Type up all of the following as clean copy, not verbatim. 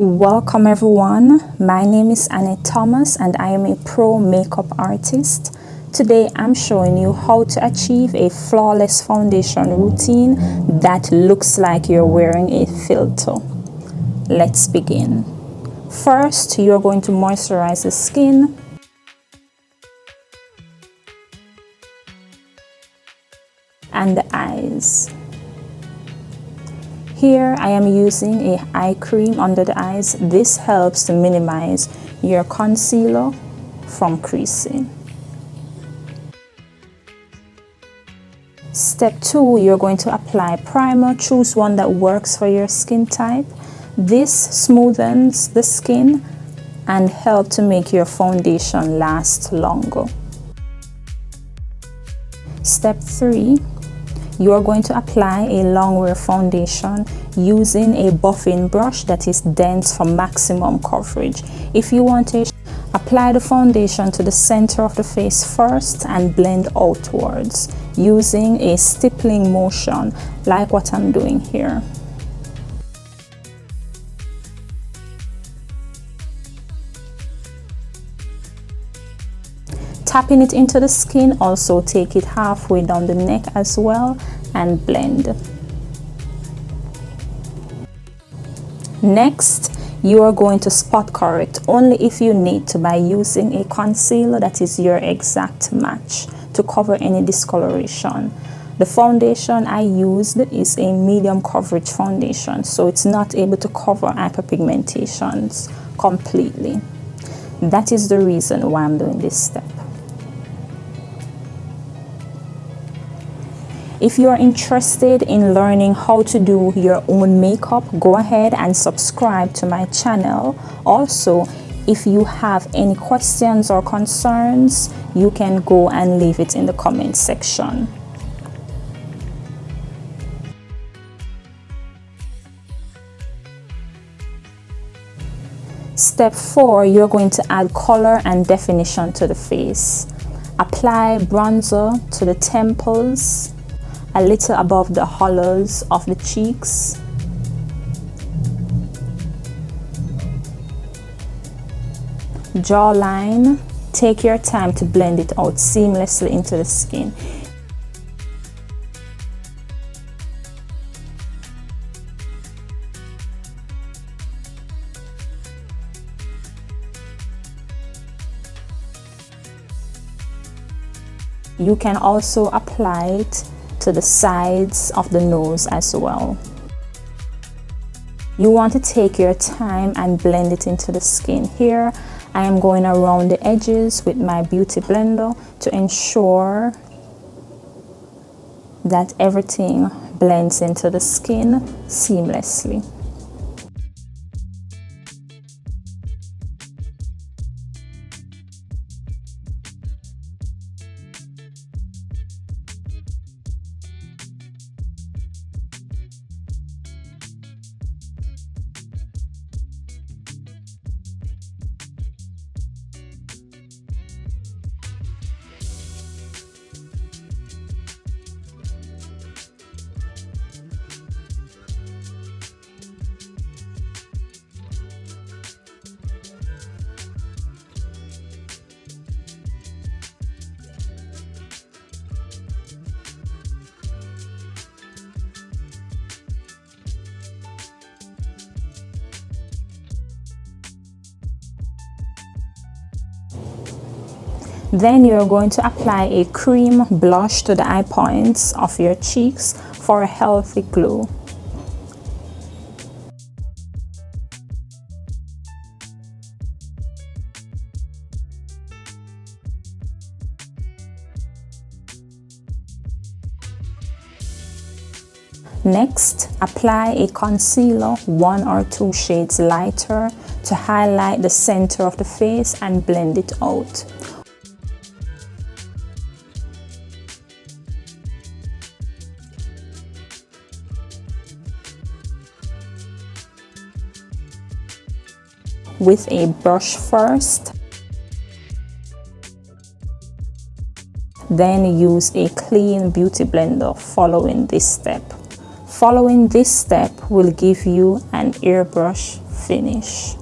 Welcome everyone, my name is Annette Thomas and I am a pro makeup artist. Today I'm showing you how to achieve a flawless foundation routine that looks like you're wearing a filter. Let's begin. First, you're going to moisturize the skin. And the eyes. Here I am using a eye cream under the eyes. This helps to minimize your concealer from creasing. Step 2, you're going to apply primer. Choose one that works for your skin type. This smoothens the skin and helps to make your foundation last longer. Step 3, you are going to apply a longwear foundation using a buffing brush that is dense for maximum coverage. If you want to apply the foundation to the center of the face first and blend outwards using a stippling motion like what I'm doing here. Tapping it into the skin, also take it halfway down the neck as well and blend. Next, you are going to spot correct only if you need to by using a concealer that is your exact match to cover any discoloration. The foundation I used is a medium coverage foundation, so it's not able to cover hyperpigmentations completely. That is the reason why I'm doing this step. If you are interested in learning how to do your own makeup, go ahead and subscribe to my channel. Also, if you have any questions or concerns, you can go and leave it in the comment section. Step 4, you're going to add color and definition to the face. Apply bronzer to the temples, a little above the hollows of the cheeks. Jawline, take your time to blend it out seamlessly into the skin. You can also apply it to the sides of the nose as well. You want to take your time and blend it into the skin. Here I am going around the edges with my beauty blender to ensure that everything blends into the skin seamlessly. Then you're going to apply a cream blush to the eye points of your cheeks for a healthy glow. Next, apply a concealer 1 or 2 shades lighter to highlight the center of the face and blend it out. With a brush first, then use a clean beauty blender following this step. Following this step will give you an airbrush finish.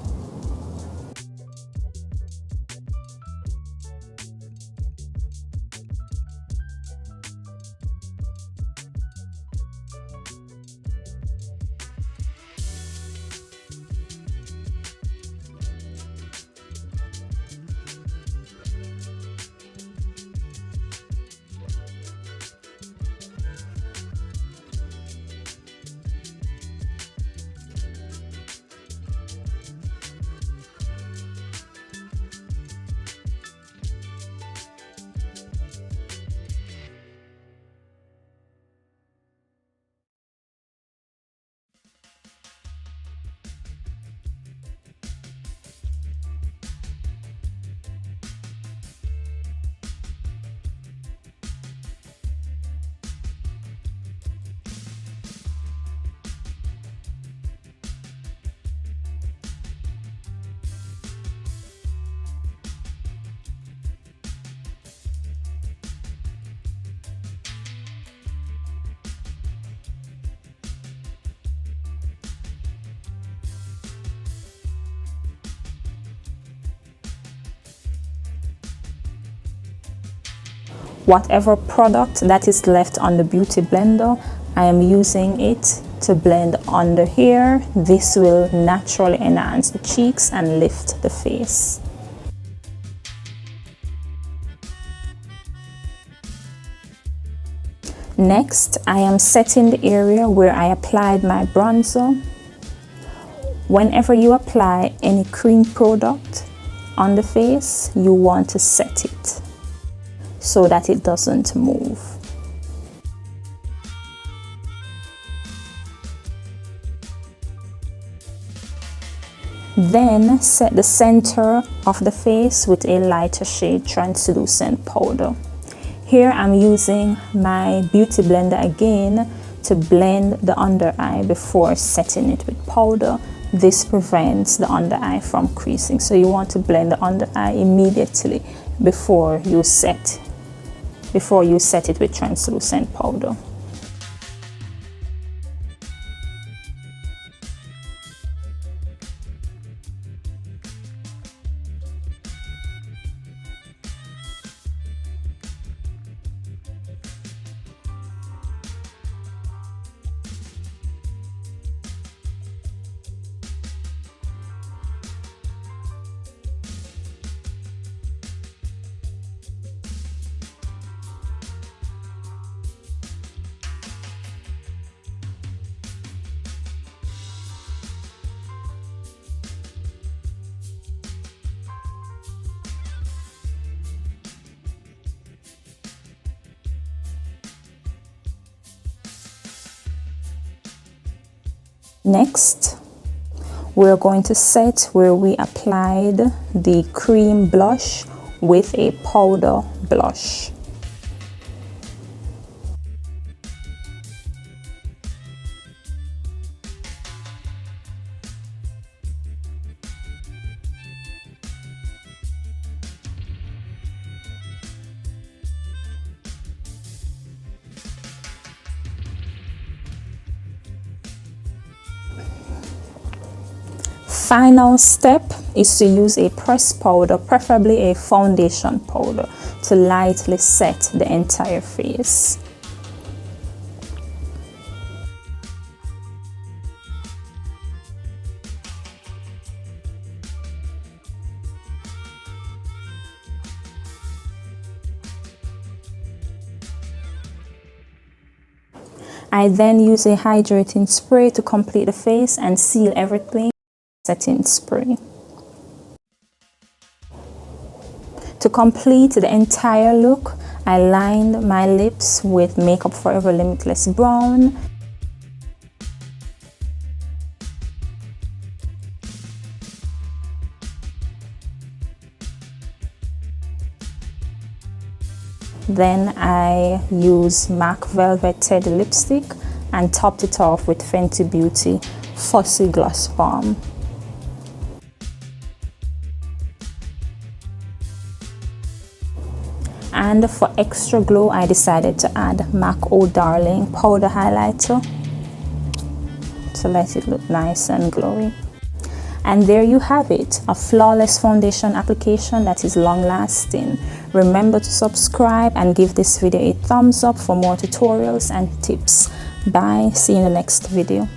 Whatever product that is left on the beauty blender, I am using it to blend under here. This will naturally enhance the cheeks and lift the face. Next, I am setting the area where I applied my bronzer. Whenever you apply any cream product on the face, you want to set it so that it doesn't move. Then set the center of the face with a lighter shade translucent powder. Here I'm using my beauty blender again to blend the under eye before setting it with powder. This prevents the under eye from creasing, so you want to blend the under eye immediately before you set it with translucent powder. Next, we're going to set where we applied the cream blush with a powder blush. Final step is to use a pressed powder, preferably a foundation powder, to lightly set the entire face. I then use a hydrating spray to complete the face and seal everything. Setting spray. To complete the entire look, I lined my lips with Makeup Forever Limitless Brown. Then I use MAC Velvet Teddy lipstick and topped it off with Fenty Beauty Fussy Gloss Balm. And for extra glow, I decided to add MAC Oh Darling powder highlighter to let it look nice and glowy. And there you have it, a flawless foundation application that is long lasting. Remember to subscribe and give this video a thumbs up for more tutorials and tips. Bye, see you in the next video.